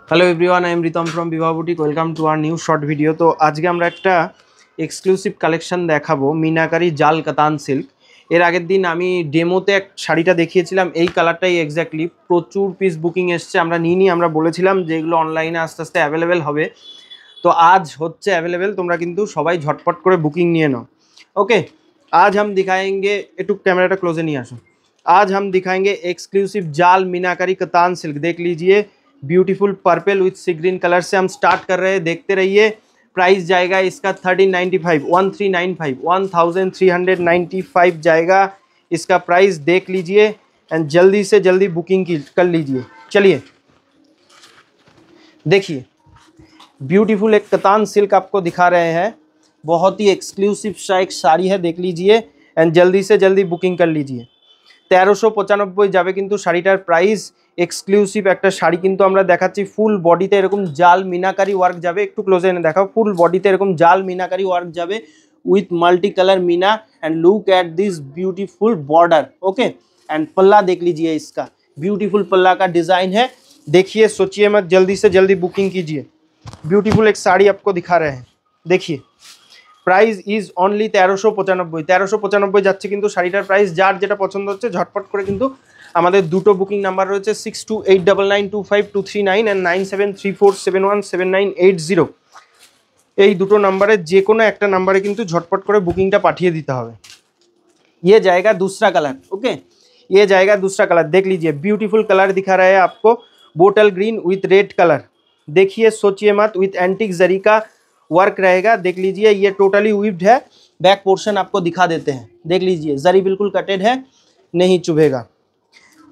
Hello everyone, I am Ritam from Bibha boutique. Welcome to our new short video. তো আজকে আমরা একটা এক্সক্লুসিভ কালেকশন দেখাবো, মিনাকারি জাল কাতান সিল্ক। এর আগের দিন আমি ডেমোতে এক শাড়িটা দেখিয়েছিলাম, এই কালারটাই এক্স্যাক্টলি। প্রচুর পিস বুকিং এসছে, আমরা নিইনি, আমরা বলেছিলাম যে এগুলো অনলাইনে আস্তে আস্তে অ্যাভেলেবেল হবে। তো আজ হচ্ছে অ্যাভেলেবেল, তোমরা কিন্তু সবাই ঝটপট করে বুকিং নিয়ে নাও। ओके, आज हम दिखाएंगे, একটু ক্যামেরাটা ক্লোজে নিয়ে আসো। आज हम दिखाएंगे एक्सक्लूसिव जाल मीनाकारी कतान सिल्क। देख लीजिए, beautiful purple with sea green colour से हम स्टार्ट कर रहे हैं, देखते रहिए। प्राइस जाएगा इसका 1395, 1395, 1395 जाएगा इसका प्राइस। देख लीजिए एंड जल्दी से जल्दी बुकिंग की कर लीजिए। चलिए देखिए, ब्यूटीफुल एक कतान सिल्क आपको दिखा रहे हैं, बहुत ही एक्सक्लूसिव सा एक शाड़ी है, देख लीजिए एंड जल्दी से जल्दी बुकिंग कर लीजिए। 1395 যাবে কিন্তু শাড়িটার প্রাইস। এক্সক্লুসিভ একটা শাড়ি কিন্তু আমরা দেখাচ্ছি, ফুল বডিতে এরকম জাল মিনাকারি ওয়ার্ক যাবে। একটু ক্লোজে এনে দেখাও, ফুল বডিতে এরকম জাল মিনাকারি ওয়ার্ক যাবে with multi colour meena and look at this beautiful border. Okay, and पल्ला देख लीजिए, इसका ब्यूटीफुल पल्ला का डिज़ाइन है। देखिए, सोचिए मत, जल्दी से जल्दी बुकिंग कीजिए। ब्यूटीफुल एक साड़ी आपको दिखा रहे हैं, देखिए। প্রাইস ইজ অনলি 1395, 1395 যাচ্ছে কিন্তু শাড়িটার প্রাইস। যার যেটা পছন্দ হচ্ছে ঝটপট করে কিন্তু আমাদের দুটো বুকিং নাম্বার রয়েছে 6289925239 অ্যান্ড 9734717980। এই দুটো নাম্বারে যে কোনো একটা নাম্বারে কিন্তু ঝটপট করে বুকিংটা পাঠিয়ে দিতে হবে। ये जाएगा दूसरा कलर। ओके, ये जाएगा दूसरा कलर, देख लीजिए, ब्यूटीफुल कलर दिखा रहा है आपको, bottle green with red colour. देखिए, सोचिए मत, विथ एंटिक जरी का वर्क रहेगा। देख लीजिए, ये टोटली विव्ड है। बैक पोर्शन आपको दिखा देते हैं, देख लीजिए, जरी बिल्कुल कटेड है, नहीं चुभेगा।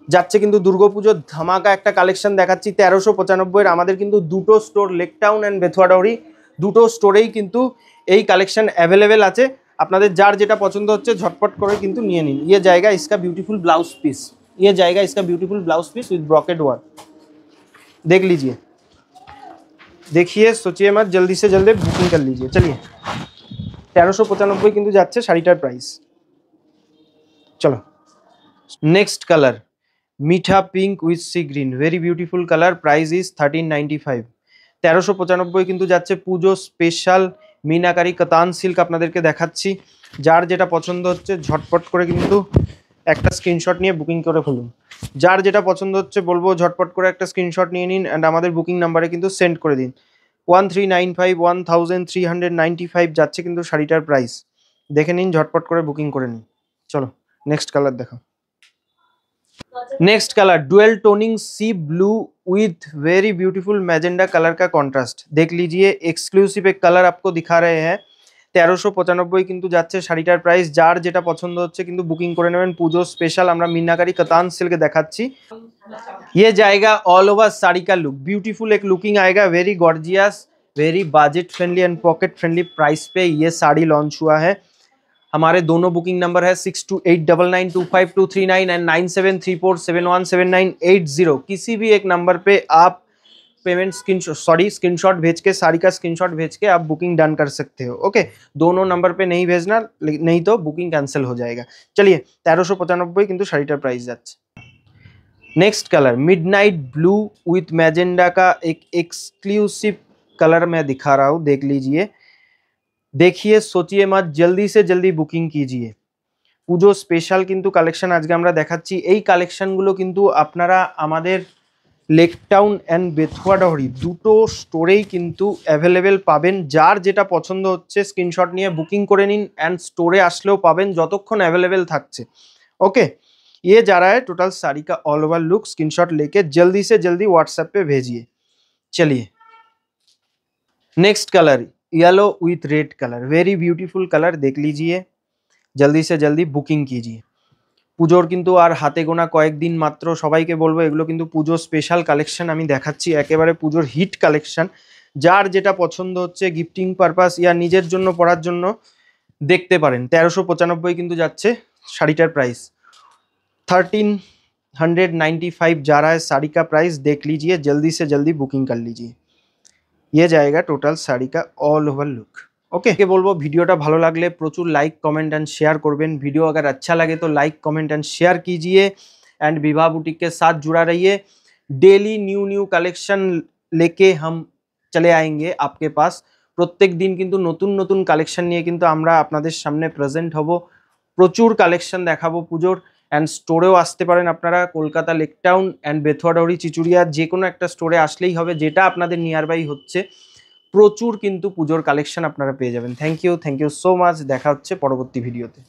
যাচ্ছে কিন্তু দুর্গাপুজোর ধামাকা একটা কালেকশন দেখাচ্ছি 1395। আমাদের কিন্তু দুটো স্টোর, লেকটাউন অ্যান্ড বেথুয়াডাউরি, দুটো স্টোরেই কিন্তু এই কালেকশন অ্যাভেলেবেল আছে। আপনাদের যার যেটা পছন্দ হচ্ছে ঝটপট করে কিন্তু নিয়ে নিন। ये जाएगा इसका ब्यूटीफुल ब्लाउज पीस, ये जाएगा इसका beautiful blouse piece with brocade work. देख लीजिए, देखिए, सोचिए मत, जल्दी से जल्दी बुकिंग कर लीजिए। चलिए, 1395 কিন্তু যাচ্ছে শাড়িটার প্রাইস। চলো নেক্সট কালার, मीठा pink with sea green, very beautiful colour. Price is 1395। 1395 কিন্তু যাচ্ছে পুজো স্পেশাল মিনাকারি কাতান সিল্ক আপনাদেরকে দেখাচ্ছি। যার যেটা পছন্দ হচ্ছে ঝটপট করে কিন্তু একটা স্ক্রিনশট নিয়ে বুকিং করে ফেলুন। যার যেটা পছন্দ হচ্ছে বলবো ঝটপট করে একটা স্ক্রিনশট নিয়ে নিন অ্যান্ড আমাদের বুকিং নাম্বারে কিন্তু সেন্ড করে দিন। 1395, 1395 যাচ্ছে কিন্তু শাড়িটার প্রাইস। দেখে নিন, ঝটপট করে বুকিং করে নিন। চলো নেক্সট কালার দেখো। Next colour, dual toning sea blue with very beautiful magenta colour का कॉन्ट्रास्ट। देख लीजिए, एक्सक्लूसिव एक कलर आपको दिखा रहे हैं। 1395 কিন্তু যাচ্ছে শাড়িটার প্রাইস। যার যেটা পছন্দ হচ্ছে কিন্তু বুকিং করে নেবেন। পুজো স্পেশাল আমরা মিনাকারি कतान सिल्क দেখাচ্ছি। ये जाएगा ऑल ओवर साड़ी का लुक, ब्यूटीफुल एक लुकिंग आएगा, very gorgeous, very budget friendly and pocket friendly price पे ये साड़ी लॉन्च हुआ है। हमारे दोनों बुकिंग नंबर है 6289925239 एंड 9734717980। किसी भी एक नंबर पे आप पेमेंट स्क्रीनशॉट भेज के, साड़ी का स्क्रीनशॉट भेज के आप बुकिंग डन कर सकते हो। ओके, दोनों नंबर पे नहीं भेजना, नहीं तो बुकिंग कैंसिल हो जाएगा। चलिए, 1395 কিন্তু শাড়িটার প্রাইস যাচ্ছে। Next colour, midnight blue with मैजेंडा का एक एक्सक्लूसिव कलर मैं दिखा रहा हूँ, देख लीजिए। देखिए, सोचिए मत, जल्दी से जल्दी बुकिंग कीजिए। পুজো স্পেশাল কিন্তু কালেকশন আজকে আমরা দেখাচ্ছি। এই কালেকশনগুলো কিন্তু আপনারা আমাদের লেকটাউন অ্যান্ড বেথুয়াডাহরি দুটো স্টোরেই কিন্তু অ্যাভেলেবেল পাবেন। যার যেটা পছন্দ হচ্ছে স্ক্রিনশট নিয়ে বুকিং করে নিন অ্যান্ড স্টোরে আসলেও পাবেন যতক্ষণ অ্যাভেলেবেল থাকছে। ओके, ये जा रहा है टोटल साड़ी का ऑल ओवर लुक। स्क्रीनशॉट लेके जल्दी से जल्दी व्हाट्सएप पे भेजिए। चलिए next colour, yellow with red colour, very beautiful colour. देख लीजिए, जल्दी से जल्दी बुकिंग कीजिए। পুজোর কিন্তু আর হাতে গোনা কয়েকদিন মাত্র। সবাইকে বলবো এগুলো কিন্তু পুজো স্পেশাল কালেকশন আমি দেখাচ্ছি, একেবারে পুজোর হিট কালেকশন। যার যেটা পছন্দ হচ্ছে গিফটিং পারপাস ইয়া নিজের জন্য পরার জন্য দেখতে পারেন। 1395 কিন্তু যাচ্ছে শাড়িটার প্রাইস। 1395 जा रहा है साड़ी का प्राइस, देख लीजिए, जल्दी से जल्दी बुकिंग कर लीजिए। ये जाएगा टोटल साड़ी का ऑल ओवर लुक। ओके, बोलबो वीडियोটা ভালো লাগলে প্রচুর লাইক কমেंट एंड शेयर করবেন। वीडियो अगर अच्छा लगे तो लाइक कमेंट एंड शेयर कीजिए एंड विभा बुटीक के साथ जुड़ा रहिए। डेली न्यू कलेक्शन लेके हम चले आएंगे आपके पास। প্রত্যেক দিন কিন্তু নতুন নতুন কালেকশন নিয়ে কিন্তু আমরা আপনাদের সামনে প্রেজেন্ট হব, প্রচুর কালেকশন দেখাবো পুজোর। অ্যান্ড স্টোরেও আসতে পারেন আপনারা, Kolkata Lake Town and Bethuadahari Chichuria যে কোনো একটা স্টোরে আসলেই হবে, যেটা আপনাদের নিয়ার বাই হচ্ছে। প্রচুর কিন্তু পুজোর কালেকশন আপনারা পেয়ে যাবেন। থ্যাংক ইউ সো মাচ, দেখা হচ্ছে পরবর্তী ভিডিওতে।